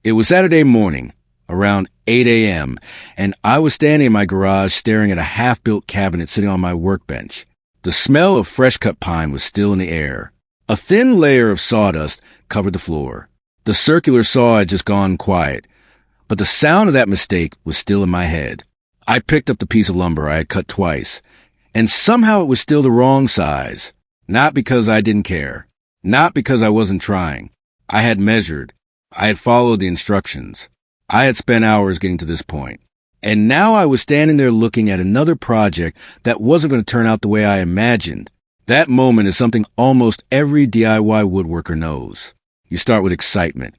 It was Saturday morning, around 8 a.m., and I was standing in my garage staring at a half-built cabinet sitting on my workbench. The smell of fresh-cut pine was still in the air. A thin layer of sawdust covered the floor. The circular saw had just gone quiet, but the sound of that mistake was still in my head. I picked up the piece of lumber I had cut twice, and somehow it was still the wrong size. Not because I didn't care. Not because I wasn't trying. I had measured. I had followed the instructions. I had spent hours getting to this point. And now I was standing there looking at another project that wasn't going to turn out the way I imagined. That moment is something almost every DIY woodworker knows. You start with excitement.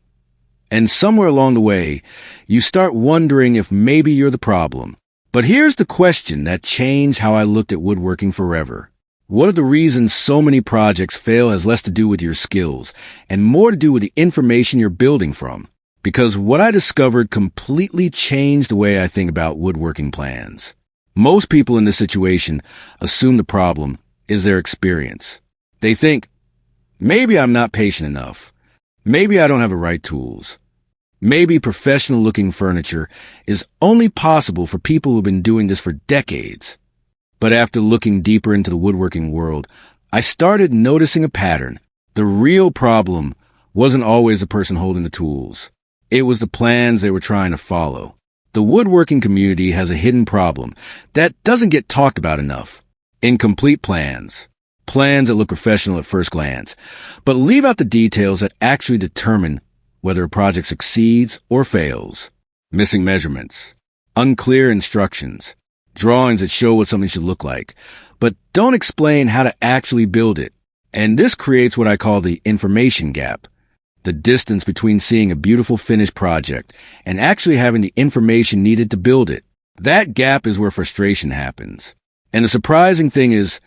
And somewhere along the way, you start wondering if maybe you're the problem. But here's the question that changed how I looked at woodworking forever. What are the reasons so many projects fail has less to do with your skills and more to do with the information you're building from? Because what I discovered completely changed the way I think about woodworking plans. Most people in this situation assume the problem is their experience. They think, maybe I'm not patient enough. Maybe I don't have the right tools. Maybe professional-looking furniture is only possible for people who've been doing this for decades. But after looking deeper into the woodworking world, I started noticing a pattern. The real problem wasn't always the person holding the tools. It was the plans they were trying to follow. The woodworking community has a hidden problem that doesn't get talked about enough. Incomplete plans. Plans that look professional at first glance, but leave out the details that actually determine whether a project succeeds or fails. Missing measurements. Unclear instructions. Drawings that show what something should look like, but don't explain how to actually build it. And this creates what I call the information gap. The distance between seeing a beautiful finished project and actually having the information needed to build it. That gap is where frustration happens. And the surprising thing is,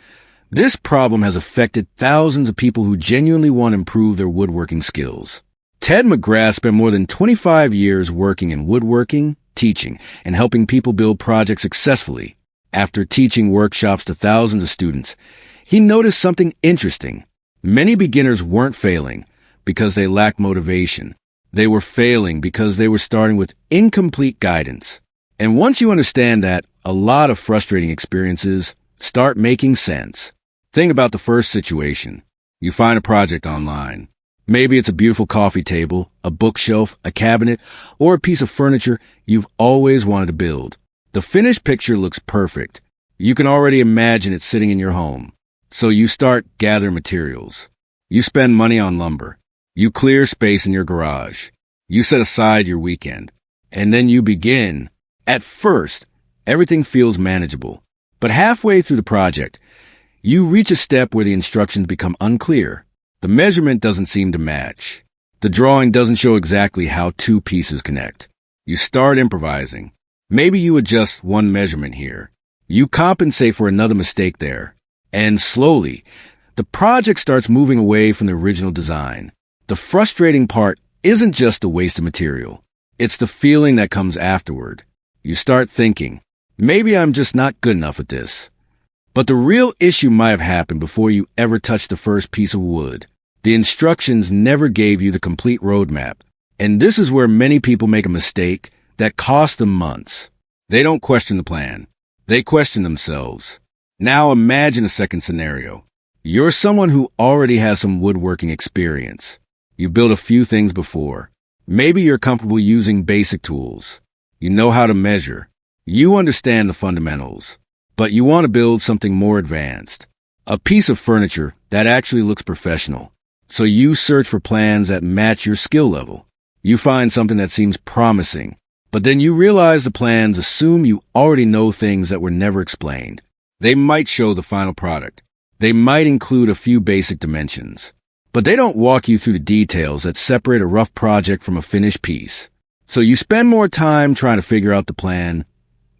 this problem has affected thousands of people who genuinely want to improve their woodworking skills. Ted McGrath spent more than 25 years working in woodworking, teaching, and helping people build projects successfully. After teaching workshops to thousands of students, he noticed something interesting. Many beginners weren't failing because they lacked motivation. They were failing because they were starting with incomplete guidance. And once you understand that, a lot of frustrating experiences start making sense. Think about the first situation. You find a project online. Maybe it's a beautiful coffee table, a bookshelf, a cabinet, or a piece of furniture you've always wanted to build. The finished picture looks perfect. You can already imagine it sitting in your home. So you start gathering materials. You spend money on lumber. You clear space in your garage. You set aside your weekend. And then you begin. At first, everything feels manageable. But halfway through the project, you reach a step where the instructions become unclear. The measurement doesn't seem to match. The drawing doesn't show exactly how two pieces connect. You start improvising. Maybe you adjust one measurement here. You compensate for another mistake there. And slowly, the project starts moving away from the original design. The frustrating part isn't just the waste of material. It's the feeling that comes afterward. You start thinking, maybe I'm just not good enough at this. But the real issue might have happened before you ever touched the first piece of wood. The instructions never gave you the complete roadmap. And this is where many people make a mistake that costs them months. They don't question the plan. They question themselves. Now imagine a second scenario. You're someone who already has some woodworking experience. You built a few things before. Maybe you're comfortable using basic tools. You know how to measure. You understand the fundamentals. But you want to build something more advanced. A piece of furniture that actually looks professional. So you search for plans that match your skill level. You find something that seems promising. But then you realize the plans assume you already know things that were never explained. They might show the final product. They might include a few basic dimensions. But they don't walk you through the details that separate a rough project from a finished piece. So you spend more time trying to figure out the plan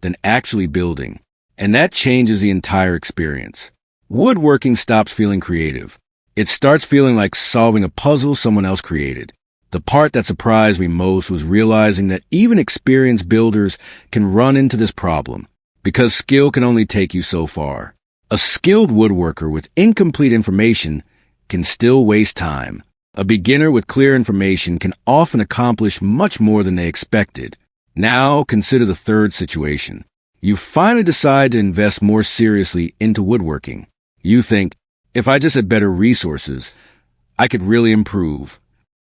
than actually building. And that changes the entire experience. Woodworking stops feeling creative. It starts feeling like solving a puzzle someone else created. The part that surprised me most was realizing that even experienced builders can run into this problem, because skill can only take you so far. A skilled woodworker with incomplete information can still waste time. A beginner with clear information can often accomplish much more than they expected. Now, consider the third situation. You finally decide to invest more seriously into woodworking. You think, if I just had better resources, I could really improve.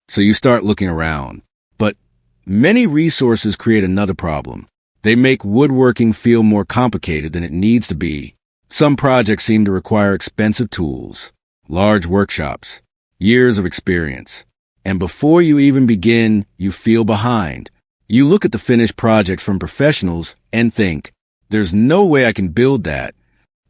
So you start looking around. But many resources create another problem. They make woodworking feel more complicated than it needs to be. Some projects seem to require expensive tools, large workshops, years of experience. And before you even begin, you feel behind. You look at the finished projects from professionals and think, there's no way I can build that.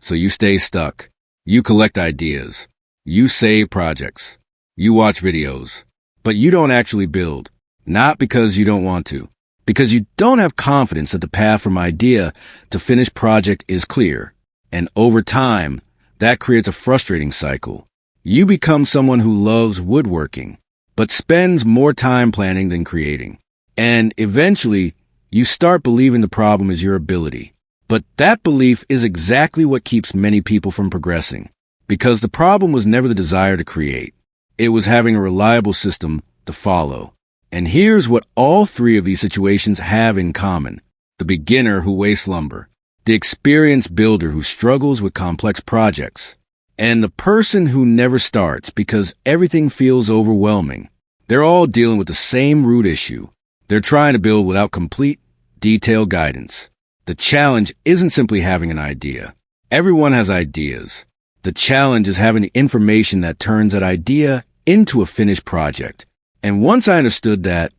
So you stay stuck. You collect ideas. You save projects. You watch videos. But you don't actually build. Not because you don't want to. Because you don't have confidence that the path from idea to finished project is clear. And over time, that creates a frustrating cycle. You become someone who loves woodworking, but spends more time planning than creating. And eventually, you start believing the problem is your ability. But that belief is exactly what keeps many people from progressing. Because the problem was never the desire to create. It was having a reliable system to follow. And here's what all three of these situations have in common. The beginner who wastes lumber, the experienced builder who struggles with complex projects, and the person who never starts because everything feels overwhelming. They're all dealing with the same root issue. They're trying to build without complete, detailed guidance. The challenge isn't simply having an idea. Everyone has ideas. The challenge is having the information that turns that idea into a finished project. And once I understood that,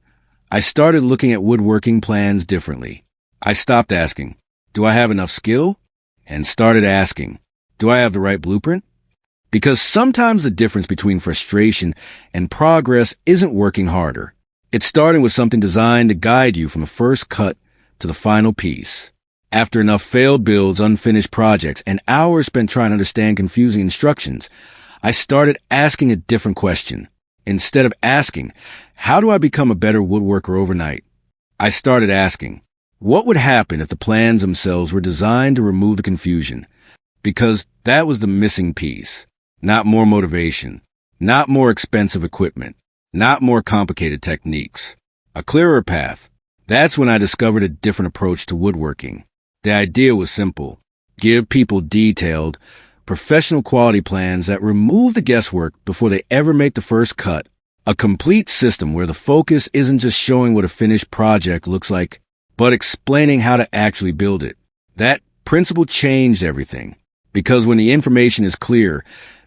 I started looking at woodworking plans differently. I stopped asking, do I have enough skill? And started asking, do I have the right blueprint? Because sometimes the difference between frustration and progress isn't working harder. It's starting with something designed to guide you from the first cut to the final piece. After enough failed builds, unfinished projects, and hours spent trying to understand confusing instructions, I started asking a different question. Instead of asking, how do I become a better woodworker overnight? I started asking, what would happen if the plans themselves were designed to remove the confusion? Because that was the missing piece. Not more motivation, not more expensive equipment, not more complicated techniques. A clearer path. That's when I discovered a different approach to woodworking. The idea was simple. Give people detailed, professional quality plans that remove the guesswork before they ever make the first cut. A complete system where the focus isn't just showing what a finished project looks like, but explaining how to actually build it. That principle changed everything. Because when the information is clear,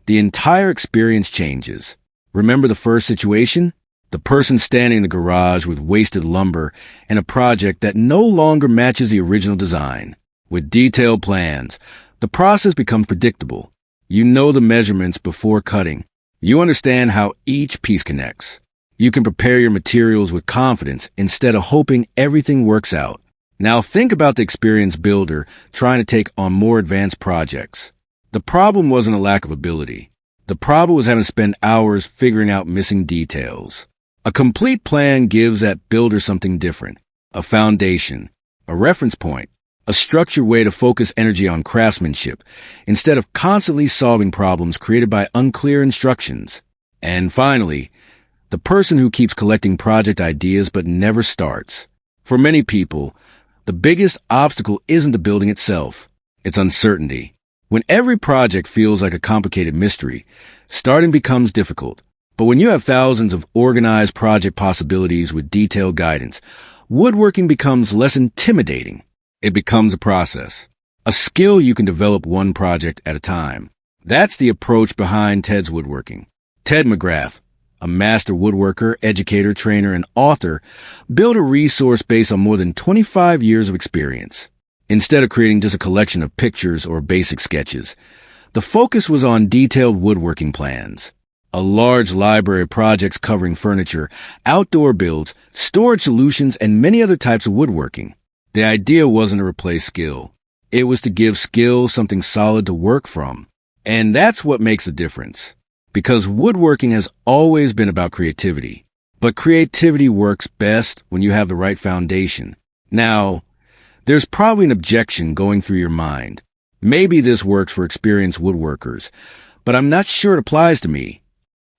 the entire experience changes. Remember the first situation? The person standing in the garage with wasted lumber and a project that no longer matches the original design. With detailed plans, the process becomes predictable. You know the measurements before cutting. You understand how each piece connects. You can prepare your materials with confidence instead of hoping everything works out. Now think about the experienced builder trying to take on more advanced projects. The problem wasn't a lack of ability. The problem was having to spend hours figuring out missing details. A complete plan gives that builder something different. A foundation, a reference point, a structured way to focus energy on craftsmanship instead of constantly solving problems created by unclear instructions. And finally, the person who keeps collecting project ideas but never starts. For many people, the biggest obstacle isn't the building itself. It's uncertainty. When every project feels like a complicated mystery, starting becomes difficult. But when you have thousands of organized project possibilities with detailed guidance, woodworking becomes less intimidating. It becomes a process, a skill you can develop one project at a time. That's the approach behind TedsWoodworking. Ted McGrath, a master woodworker, educator, trainer, and author, built a resource based on more than 25 years of experience. Instead of creating just a collection of pictures or basic sketches, the focus was on detailed woodworking plans. A large library of projects covering furniture, outdoor builds, storage solutions, and many other types of woodworking. The idea wasn't to replace skill. It was to give skill something solid to work from. And that's what makes a difference. Because woodworking has always been about creativity. But creativity works best when you have the right foundation. Now, there's probably an objection going through your mind. Maybe this works for experienced woodworkers, but I'm not sure it applies to me.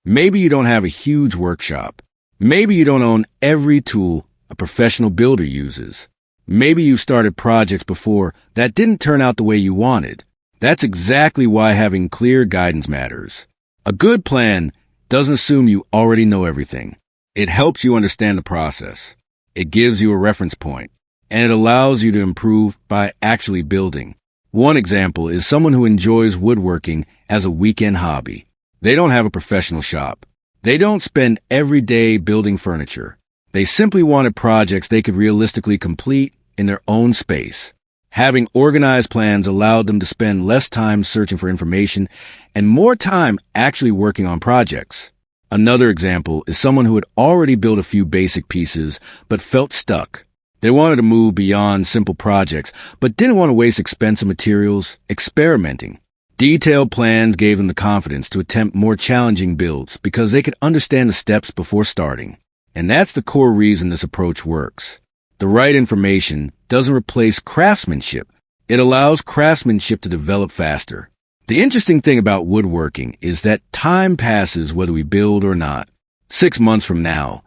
Maybe you don't have a huge workshop. Maybe you don't own every tool a professional builder uses. Maybe you've started projects before that didn't turn out the way you wanted. That's exactly why having clear guidance matters. A good plan doesn't assume you already know everything. It helps you understand the process. It gives you a reference point, and it allows you to improve by actually building. One example is someone who enjoys woodworking as a weekend hobby. They don't have a professional shop. They don't spend every day building furniture. They simply wanted projects they could realistically complete in their own space. Having organized plans allowed them to spend less time searching for information and more time actually working on projects. Another example is someone who had already built a few basic pieces but felt stuck. They wanted to move beyond simple projects but didn't want to waste expensive materials experimenting. Detailed plans gave them the confidence to attempt more challenging builds because they could understand the steps before starting. And that's the core reason this approach works. The right information doesn't replace craftsmanship. It allows craftsmanship to develop faster. The interesting thing about woodworking is that time passes whether we build or not. 6 months from now,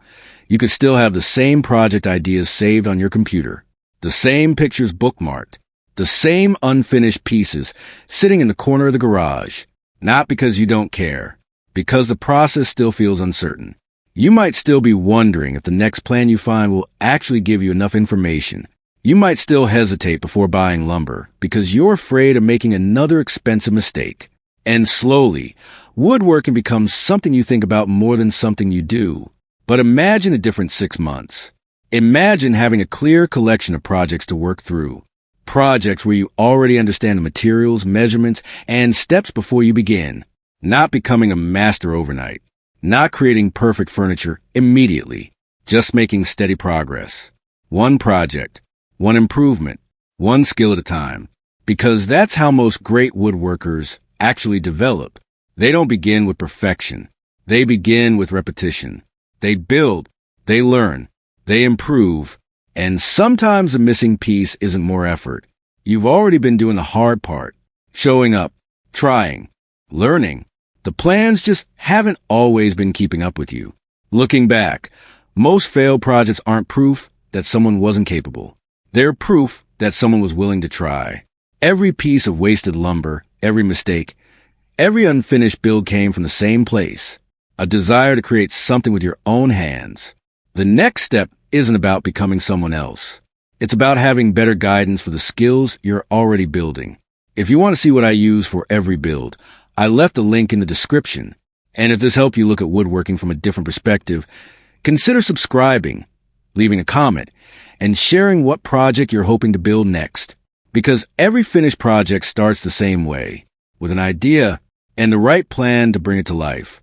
you could still have the same project ideas saved on your computer, the same pictures bookmarked, the same unfinished pieces sitting in the corner of the garage, not because you don't care, because the process still feels uncertain. You might still be wondering if the next plan you find will actually give you enough information. You might still hesitate before buying lumber because you're afraid of making another expensive mistake. And slowly, woodworking becomes something you think about more than something you do. But imagine a different 6 months. Imagine having a clear collection of projects to work through. Projects where you already understand the materials, measurements, and steps before you begin. Not becoming a master overnight. Not creating perfect furniture immediately. Just making steady progress. One project, one improvement, one skill at a time. Because that's how most great woodworkers actually develop. They don't begin with perfection. They begin with repetition. They build, they learn, they improve, and sometimes the missing piece isn't more effort. You've already been doing the hard part, showing up, trying, learning. The plans just haven't always been keeping up with you. Looking back, most failed projects aren't proof that someone wasn't capable. They're proof that someone was willing to try. Every piece of wasted lumber, every mistake, every unfinished build came from the same place. A desire to create something with your own hands. The next step isn't about becoming someone else. It's about having better guidance for the skills you're already building. If you want to see what I use for every build, I left a link in the description. And if this helped you look at woodworking from a different perspective, consider subscribing, leaving a comment, and sharing what project you're hoping to build next. Because every finished project starts the same way, with an idea and the right plan to bring it to life.